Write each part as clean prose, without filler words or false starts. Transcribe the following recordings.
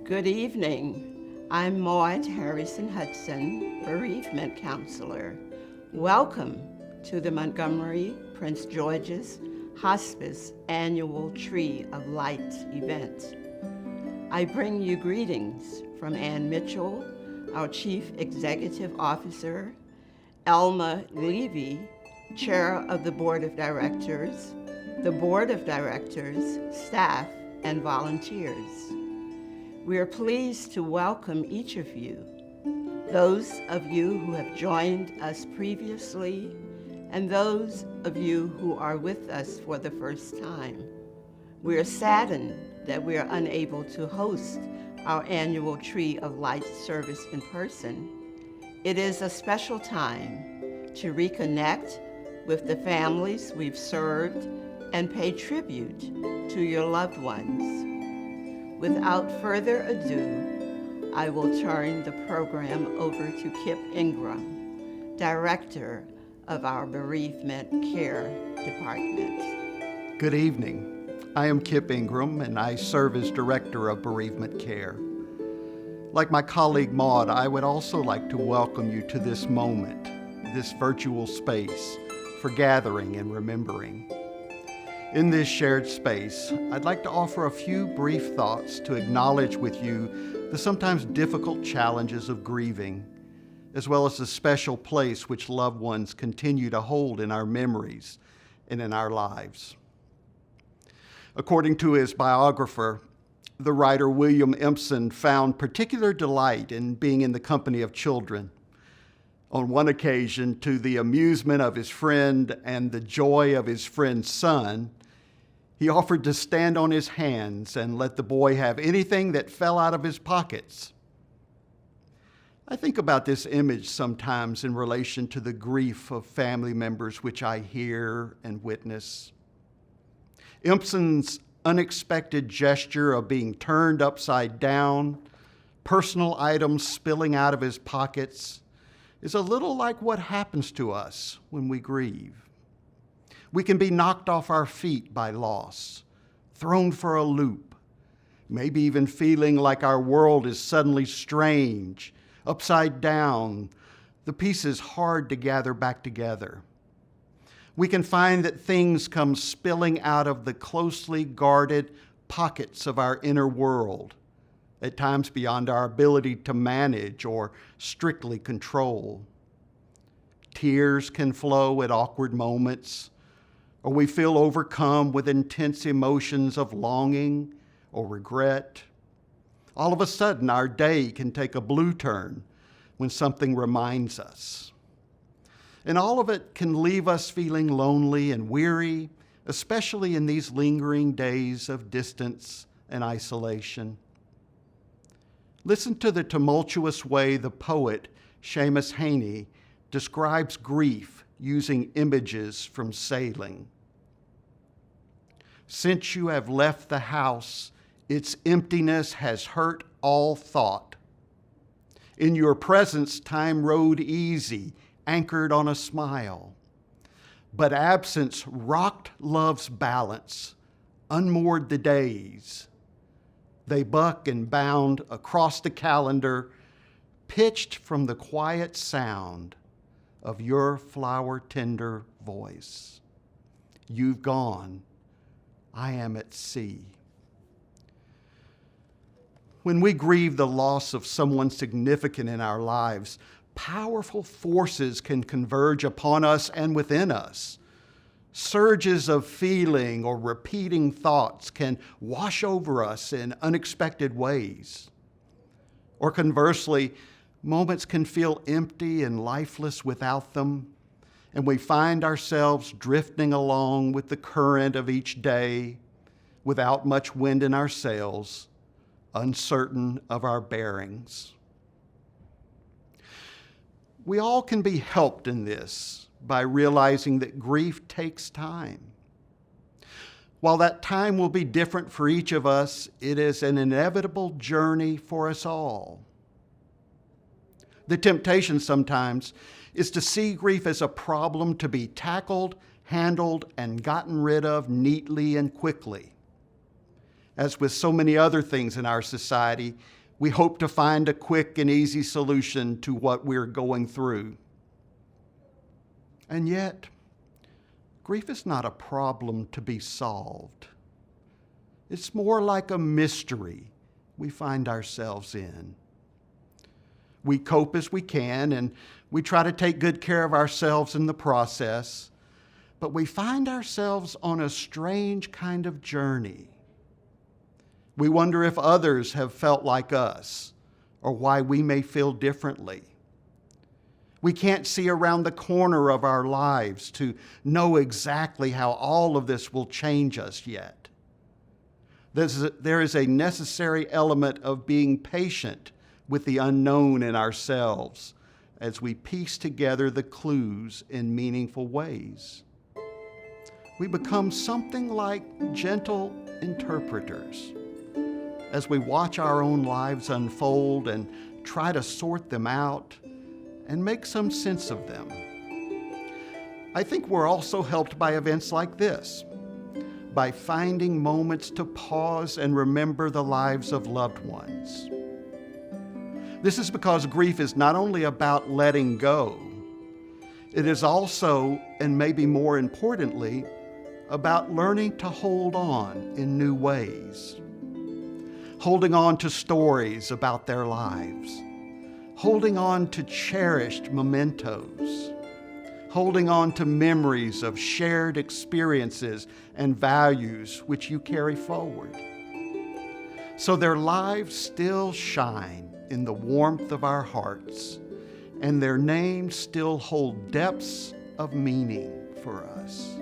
Good evening. I'm Maud Harrison Hudson, bereavement counselor. Welcome to the Montgomery Prince George's Hospice annual Tree of Light event. I bring you greetings from Ann Mitchell, our Chief Executive Officer, Elma Levy, Chair of the Board of Directors, the Board of Directors, staff, and volunteers. We are pleased to welcome each of you, those of you who have joined us previously, and those of you who are with us for the first time. We are saddened that we are unable to host our annual Tree of Light service in person. It is a special time to reconnect with the families we've served and pay tribute to your loved ones. Without further ado, I will turn the program over to Kip Ingram, Director of our Bereavement Care Department. Good evening. I am Kip Ingram, and I serve as Director of Bereavement Care. Like my colleague Maud, I would also like to welcome you to this moment, this virtual space for gathering and remembering. In this shared space, I'd like to offer a few brief thoughts to acknowledge with you the sometimes difficult challenges of grieving, as well as the special place which loved ones continue to hold in our memories and in our lives. According to his biographer, the writer William Empson found particular delight in being in the company of children. On one occasion, to the amusement of his friend and the joy of his friend's son, he offered to stand on his hands and let the boy have anything that fell out of his pockets. I think about this image sometimes in relation to the grief of family members which I hear and witness. Empson's unexpected gesture of being turned upside down, personal items spilling out of his pockets, is a little like what happens to us when we grieve. We can be knocked off our feet by loss, thrown for a loop, maybe even feeling like our world is suddenly strange, upside down, the pieces hard to gather back together. We can find that things come spilling out of the closely guarded pockets of our inner world, at times beyond our ability to manage or strictly control. Tears can flow at awkward moments, or we feel overcome with intense emotions of longing or regret. All of a sudden, our day can take a blue turn when something reminds us. And all of it can leave us feeling lonely and weary, especially in these lingering days of distance and isolation. Listen to the tumultuous way the poet Seamus Heaney describes grief using images from sailing. Since you have left the house, its emptiness has hurt all thought. In your presence, time rode easy, anchored on a smile. But absence rocked love's balance, unmoored the days. They buck and bound across the calendar, pitched from the quiet sound of your flower-tender voice. You've gone, I am at sea. When we grieve the loss of someone significant in our lives, powerful forces can converge upon us and within us. Surges of feeling or repeating thoughts can wash over us in unexpected ways. Or conversely, moments can feel empty and lifeless without them, and we find ourselves drifting along with the current of each day without much wind in our sails, uncertain of our bearings. We all can be helped in this by realizing that grief takes time. While that time will be different for each of us, it is an inevitable journey for us all. The temptation sometimes is to see grief as a problem to be tackled, handled, and gotten rid of neatly and quickly. As with so many other things in our society, we hope to find a quick and easy solution to what we're going through. And yet, grief is not a problem to be solved. It's more like a mystery we find ourselves in. We cope as we can, and we try to take good care of ourselves in the process, but we find ourselves on a strange kind of journey. We wonder if others have felt like us, or why we may feel differently. We can't see around the corner of our lives to know exactly how all of this will change us yet. There is a necessary element of being patient with the unknown in ourselves as we piece together the clues in meaningful ways. We become something like gentle interpreters as we watch our own lives unfold and try to sort them out and make some sense of them. I think we're also helped by events like this, by finding moments to pause and remember the lives of loved ones. This is because grief is not only about letting go, it is also, and maybe more importantly, about learning to hold on in new ways. Holding on to stories about their lives, holding on to cherished mementos, holding on to memories of shared experiences and values which you carry forward. So their lives still shine in the warmth of our hearts, and their names still hold depths of meaning for us.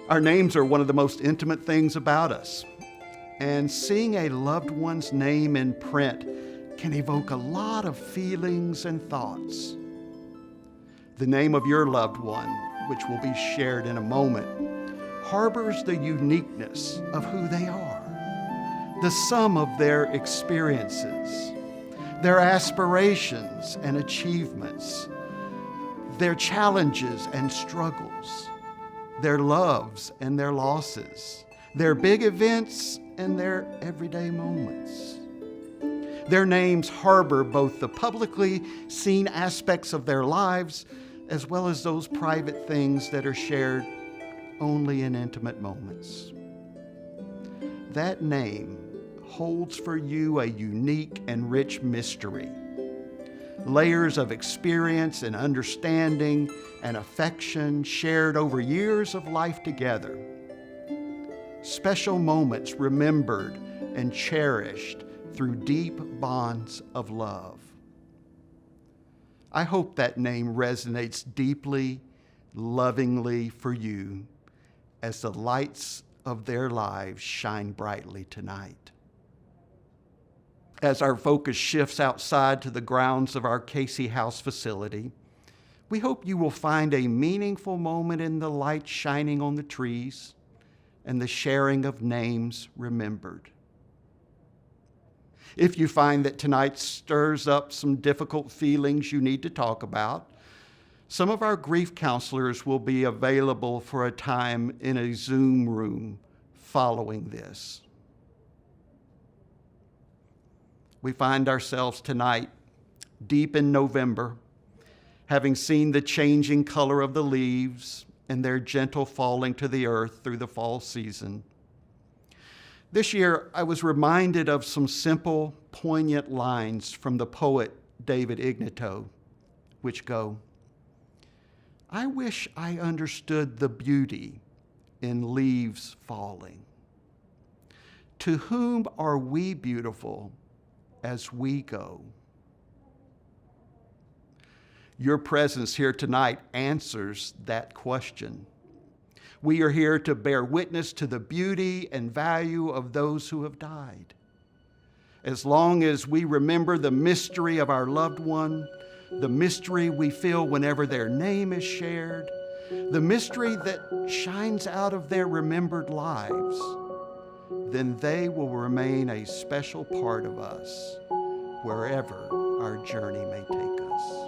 Our names are one of the most intimate things about us, and seeing a loved one's name in print can evoke a lot of feelings and thoughts. The name of your loved one, which will be shared in a moment, harbors the uniqueness of who they are, the sum of their experiences, their aspirations and achievements, their challenges and struggles, their loves and their losses, their big events and their everyday moments. Their names harbor both the publicly seen aspects of their lives as well as those private things that are shared only in intimate moments. That name holds for you a unique and rich mystery, layers of experience and understanding and affection shared over years of life together, special moments remembered and cherished through deep bonds of love. I hope that name resonates deeply, lovingly for you as the lights of their lives shine brightly tonight. As our focus shifts outside to the grounds of our Casey House facility, we hope you will find a meaningful moment in the light shining on the trees and the sharing of names remembered. If you find that tonight stirs up some difficult feelings you need to talk about, some of our grief counselors will be available for a time in a Zoom room following this. We find ourselves tonight, deep in November, having seen the changing color of the leaves and their gentle falling to the earth through the fall season. This year, I was reminded of some simple, poignant lines from the poet David Ignatow, which go, "I wish I understood the beauty in leaves falling. To whom are we beautiful as we go?" Your presence here tonight answers that question. We are here to bear witness to the beauty and value of those who have died. As long as we remember the mystery of our loved one, the mystery we feel whenever their name is shared, the mystery that shines out of their remembered lives, then they will remain a special part of us wherever our journey may take us.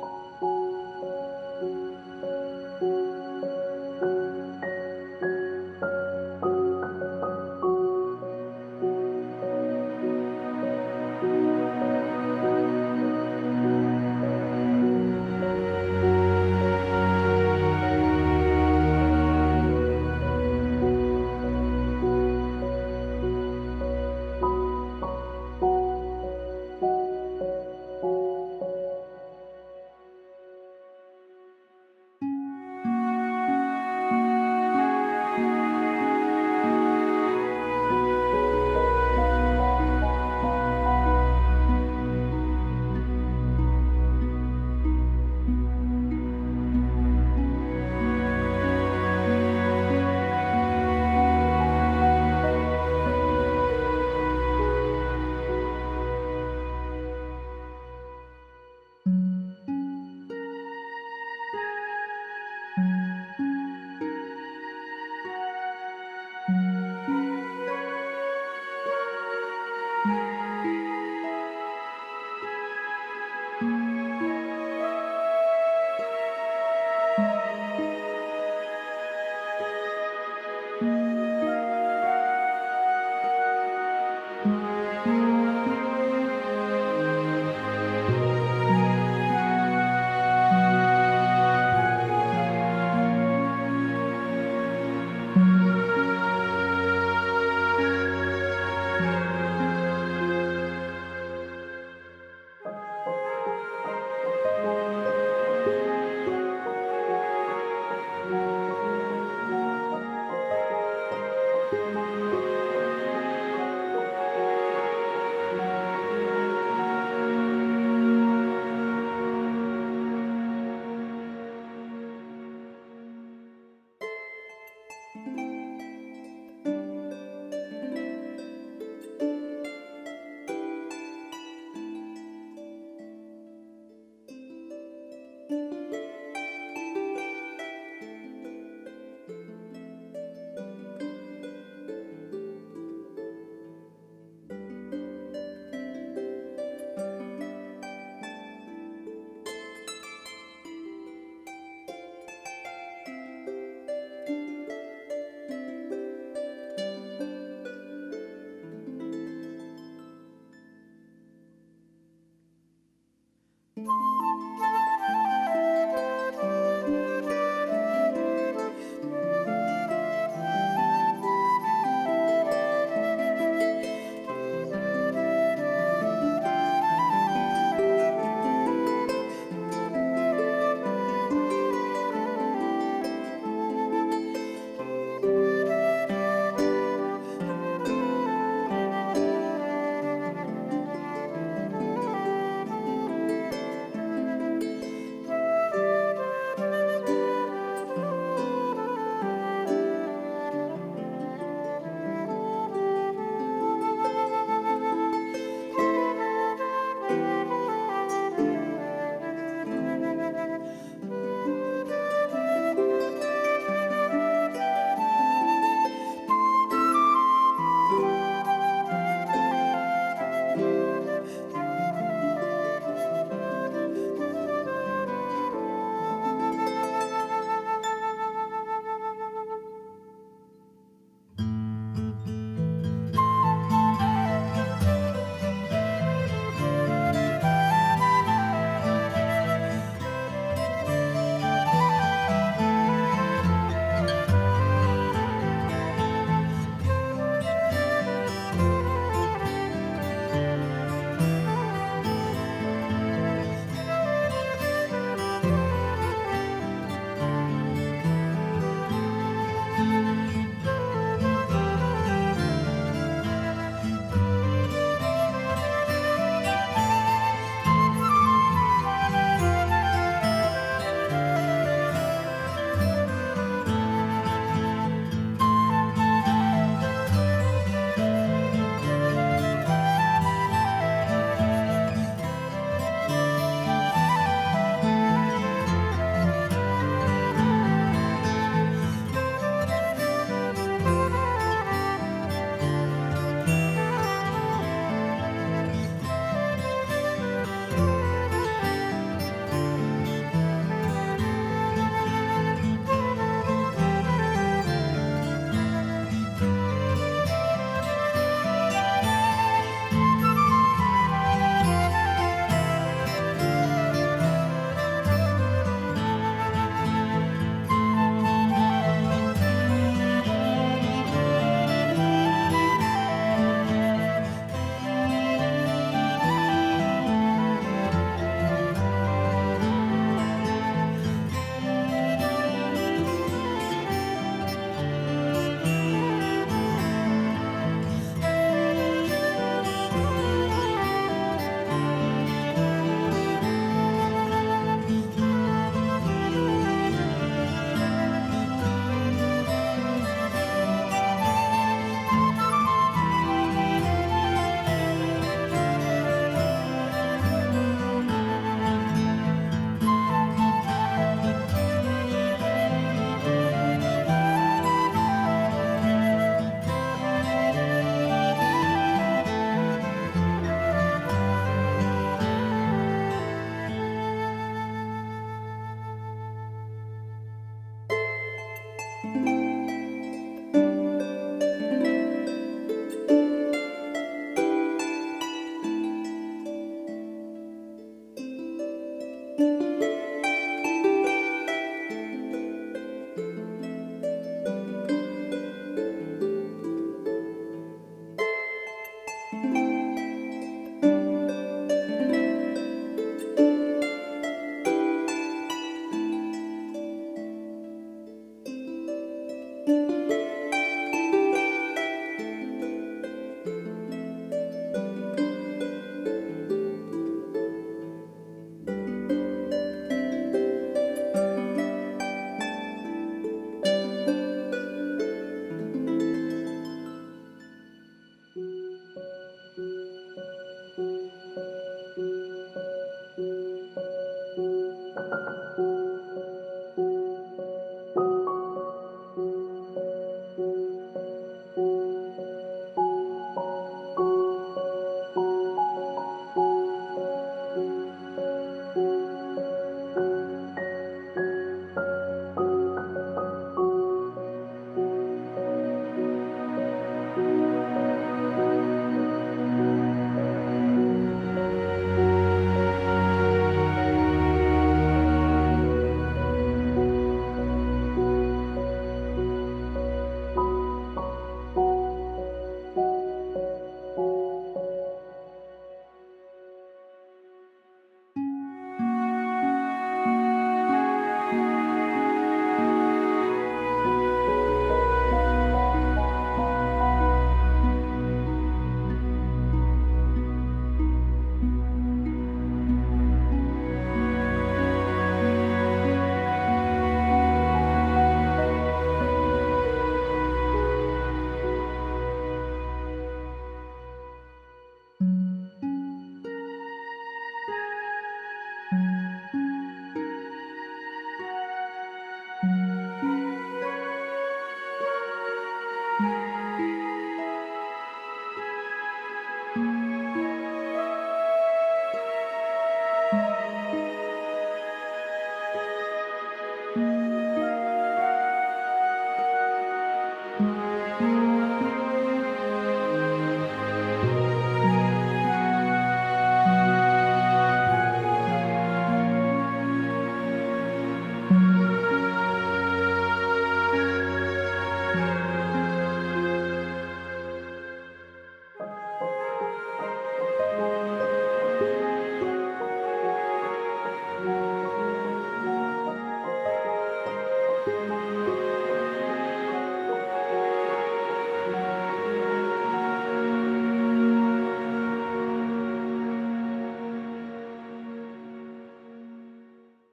you.